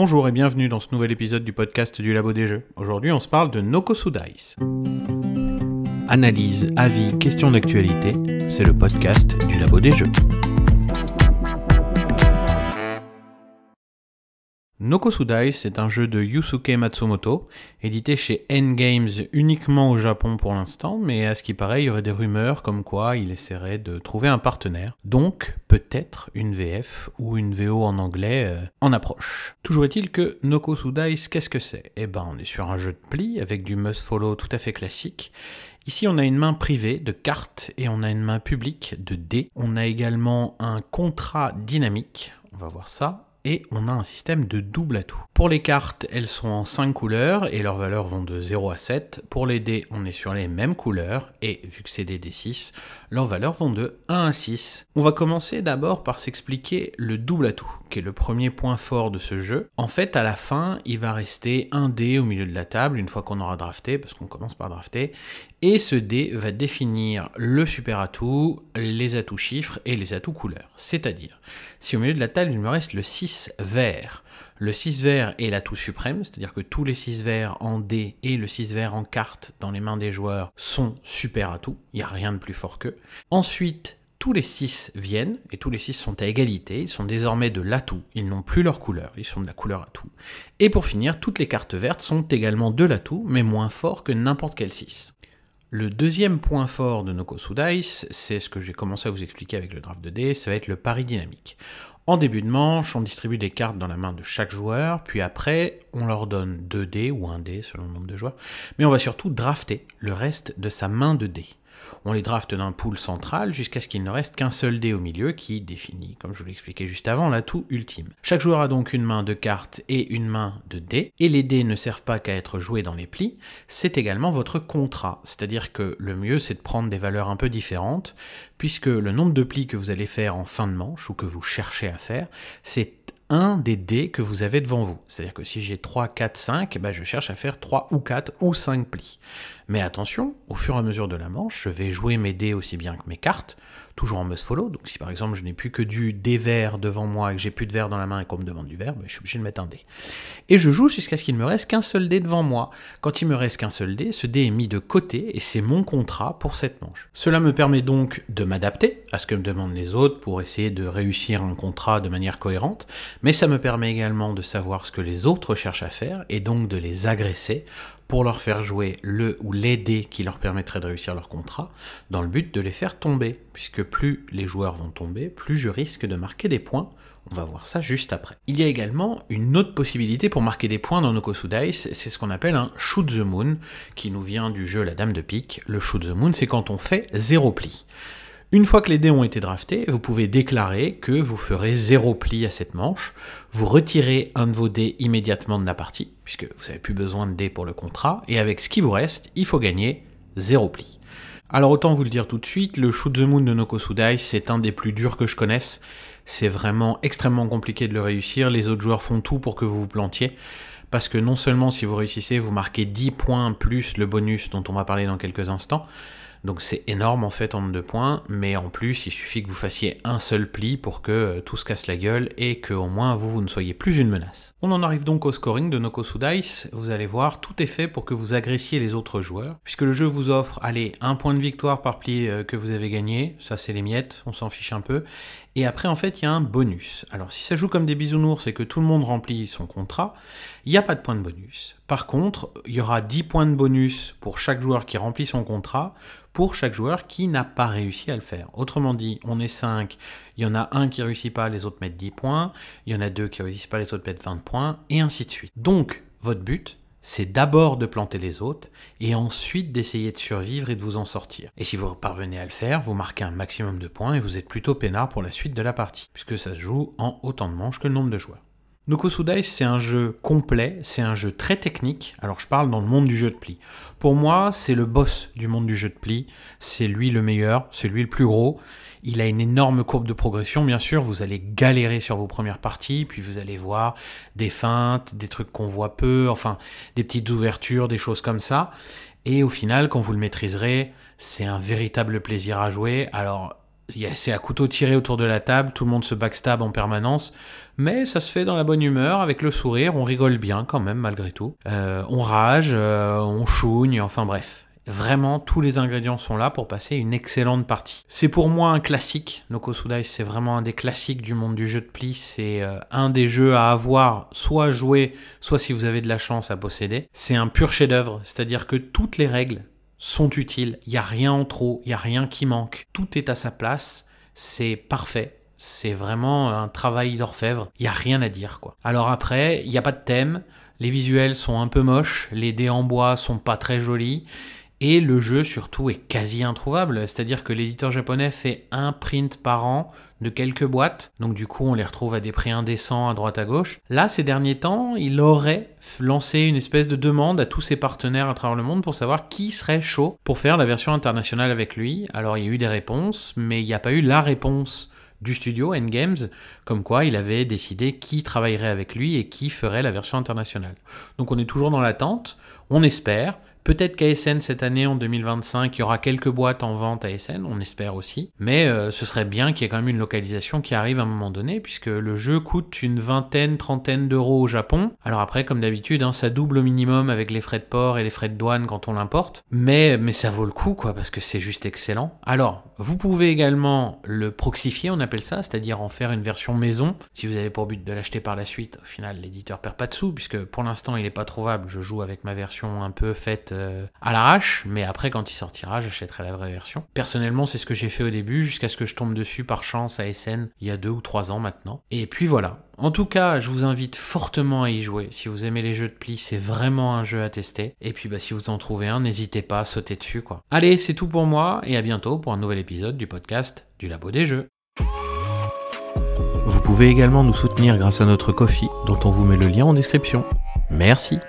Bonjour et bienvenue dans ce nouvel épisode du podcast du Labo des Jeux. Aujourd'hui, on se parle de Nokosu Dice. Analyse, avis, questions d'actualité, c'est le podcast du Labo des Jeux. Nokosu Dice est un jeu de Yusuke Matsumoto, édité chez N-Games uniquement au Japon pour l'instant, mais à ce qui paraît, il y aurait des rumeurs comme quoi il essaierait de trouver un partenaire. Donc, peut-être une VF ou une VO en anglais en approche. Toujours est-il que Nokosu Dice, qu'est-ce que c'est ? Eh ben, on est sur un jeu de pli avec du must-follow tout à fait classique. Ici, on a une main privée de cartes et on a une main publique de dés. On a également un contrat dynamique, on va voir ça. Et on a un système de double atout. Pour les cartes, elles sont en 5 couleurs et leurs valeurs vont de 0 à 7. Pour les dés, on est sur les mêmes couleurs et vu que c'est des D6, leurs valeurs vont de 1 à 6. On va commencer d'abord par s'expliquer le double atout, qui est le premier point fort de ce jeu. En fait, à la fin, il va rester un dé au milieu de la table une fois qu'on aura drafté, parce qu'on commence par drafter, et ce dé va définir le super atout, les atouts chiffres et les atouts couleurs. C'est-à-dire, si au milieu de la table, il me reste le 6 vert, le 6 vert est l'atout suprême, c'est-à-dire que tous les 6 verts en dés et le 6 vert en cartes dans les mains des joueurs sont super atouts, il n'y a rien de plus fort qu'eux. Ensuite, tous les 6 viennent, et tous les 6 sont à égalité, ils sont désormais de l'atout, ils n'ont plus leur couleur, ils sont de la couleur atout. Et pour finir, toutes les cartes vertes sont également de l'atout, mais moins forts que n'importe quel 6. Le deuxième point fort de Nokosu Dice, c'est ce que j'ai commencé à vous expliquer avec le draft de dés, ça va être le pari dynamique. En début de manche, on distribue des cartes dans la main de chaque joueur, puis après, on leur donne 2 dés ou 1 dé selon le nombre de joueurs, mais on va surtout drafter le reste de sa main de dés. On les drafte d'un pool central jusqu'à ce qu'il ne reste qu'un seul dé au milieu qui définit, comme je vous l'expliquais juste avant, l'atout ultime. Chaque joueur a donc une main de cartes et une main de dés, et les dés ne servent pas qu'à être joués dans les plis, c'est également votre contrat, c'est-à-dire que le mieux c'est de prendre des valeurs un peu différentes, puisque le nombre de plis que vous allez faire en fin de manche, ou que vous cherchez à faire, c'est un des dés que vous avez devant vous. C'est-à-dire que si j'ai 3, 4, 5, je cherche à faire 3 ou 4 ou 5 plis. Mais attention, au fur et à mesure de la manche, je vais jouer mes dés aussi bien que mes cartes, toujours en must-follow. Donc si par exemple je n'ai plus que du dé vert devant moi et que j'ai plus de vert dans la main et qu'on me demande du vert, je suis obligé de mettre un dé. Et je joue jusqu'à ce qu'il ne me reste qu'un seul dé devant moi. Quand il me reste qu'un seul dé, ce dé est mis de côté et c'est mon contrat pour cette manche. Cela me permet donc de m'adapter à ce que me demandent les autres pour essayer de réussir un contrat de manière cohérente, mais ça me permet également de savoir ce que les autres cherchent à faire et donc de les agresser pour leur faire jouer le ou les dés qui leur permettraient de réussir leur contrat, dans le but de les faire tomber, puisque plus les joueurs vont tomber, plus je risque de marquer des points. On va voir ça juste après. Il y a également une autre possibilité pour marquer des points dans Nokosu Dice, c'est ce qu'on appelle un Shoot the Moon, qui nous vient du jeu La Dame de Pique. Le Shoot the Moon, c'est quand on fait 0 pli. Une fois que les dés ont été draftés, vous pouvez déclarer que vous ferez 0 pli à cette manche, vous retirez un de vos dés immédiatement de la partie, puisque vous n'avez plus besoin de dés pour le contrat, et avec ce qui vous reste, il faut gagner 0 pli. Alors autant vous le dire tout de suite, le Shoot the Moon de Nokosu Dice, c'est un des plus durs que je connaisse, c'est vraiment extrêmement compliqué de le réussir, les autres joueurs font tout pour que vous vous plantiez, parce que non seulement si vous réussissez, vous marquez 10 points plus le bonus dont on va parler dans quelques instants, donc c'est énorme en fait en nombre de points, mais en plus il suffit que vous fassiez un seul pli pour que tout se casse la gueule et qu'au moins vous ne soyez plus une menace. On en arrive donc au scoring de Nokosu Dice, vous allez voir, tout est fait pour que vous agressiez les autres joueurs, puisque le jeu vous offre, allez, un point de victoire par pli que vous avez gagné, ça c'est les miettes, on s'en fiche un peu, et après en fait il y a un bonus. Alors si ça joue comme des bisounours et que tout le monde remplit son contrat, il n'y a pas de point de bonus. Par contre, il y aura 10 points de bonus pour chaque joueur qui remplit son contrat, pour chaque joueur qui n'a pas réussi à le faire. Autrement dit, on est 5, il y en a un qui ne réussit pas, les autres mettent 10 points, il y en a 2 qui ne réussissent pas, les autres mettent 20 points, et ainsi de suite. Donc, votre but, c'est d'abord de planter les autres, et ensuite d'essayer de survivre et de vous en sortir. Et si vous parvenez à le faire, vous marquez un maximum de points, et vous êtes plutôt peinard pour la suite de la partie, puisque ça se joue en autant de manches que le nombre de joueurs. Nokosu Dice, c'est un jeu complet, c'est un jeu très technique, alors je parle dans le monde du jeu de pli. Pour moi, c'est le boss du monde du jeu de pli, c'est lui le meilleur, c'est lui le plus gros, il a une énorme courbe de progression, bien sûr, vous allez galérer sur vos premières parties, puis vous allez voir des feintes, des trucs qu'on voit peu, enfin des petites ouvertures, des choses comme ça, et au final, quand vous le maîtriserez, c'est un véritable plaisir à jouer. Alors C'est à couteau tiré autour de la table, tout le monde se backstab en permanence, mais ça se fait dans la bonne humeur, avec le sourire, on rigole bien quand même malgré tout. On rage, on chougne, enfin bref. Vraiment, tous les ingrédients sont là pour passer une excellente partie. C'est pour moi un classique. No Kosu Dice, c'est vraiment un des classiques du monde du jeu de pli. C'est un des jeux à avoir, soit à jouer, soit si vous avez de la chance à posséder. C'est un pur chef-d'œuvre, c'est-à-dire que toutes les règles sont utiles. Il n'y a rien en trop, il n'y a rien qui manque. Tout est à sa place, c'est parfait. C'est vraiment un travail d'orfèvre. Il n'y a rien à dire, quoi. Alors après, il n'y a pas de thème. Les visuels sont un peu moches. Les dés en bois sont pas très jolis. Et le jeu, surtout, est quasi introuvable. C'est-à-dire que l'éditeur japonais fait un print par an de quelques boîtes. Donc du coup, on les retrouve à des prix indécents à droite à gauche. Là, ces derniers temps, il aurait lancé une espèce de demande à tous ses partenaires à travers le monde pour savoir qui serait chaud pour faire la version internationale avec lui. Alors, il y a eu des réponses, mais il n'y a pas eu la réponse du studio N-Games, comme quoi il avait décidé qui travaillerait avec lui et qui ferait la version internationale. Donc on est toujours dans l'attente, on espère. Peut-être qu'à Essen cette année, en 2025, il y aura quelques boîtes en vente à Essen, on espère aussi. Mais ce serait bien qu'il y ait quand même une localisation qui arrive à un moment donné, puisque le jeu coûte une vingtaine, trentaine d'euros au Japon. Alors après, comme d'habitude, ça double au minimum avec les frais de port et les frais de douane quand on l'importe. Mais ça vaut le coup, quoi, parce que c'est juste excellent. Alors, vous pouvez également le proxifier, on appelle ça, c'est-à-dire en faire une version maison. Si vous avez pour but de l'acheter par la suite, au final, l'éditeur perd pas de sous, puisque pour l'instant, il n'est pas trouvable. Je joue avec ma version un peu faite à l'arrache, mais après quand il sortira, j'achèterai la vraie version. Personnellement, c'est ce que j'ai fait au début, jusqu'à ce que je tombe dessus par chance à Essen, il y a 2 ou 3 ans maintenant. Et puis voilà. En tout cas, je vous invite fortement à y jouer. Si vous aimez les jeux de pli, c'est vraiment un jeu à tester. Et puis si vous en trouvez un, n'hésitez pas à sauter dessus, quoi. Allez, c'est tout pour moi, et à bientôt pour un nouvel épisode du podcast du Labo des Jeux. Vous pouvez également nous soutenir grâce à notre Ko-fi, dont on vous met le lien en description. Merci.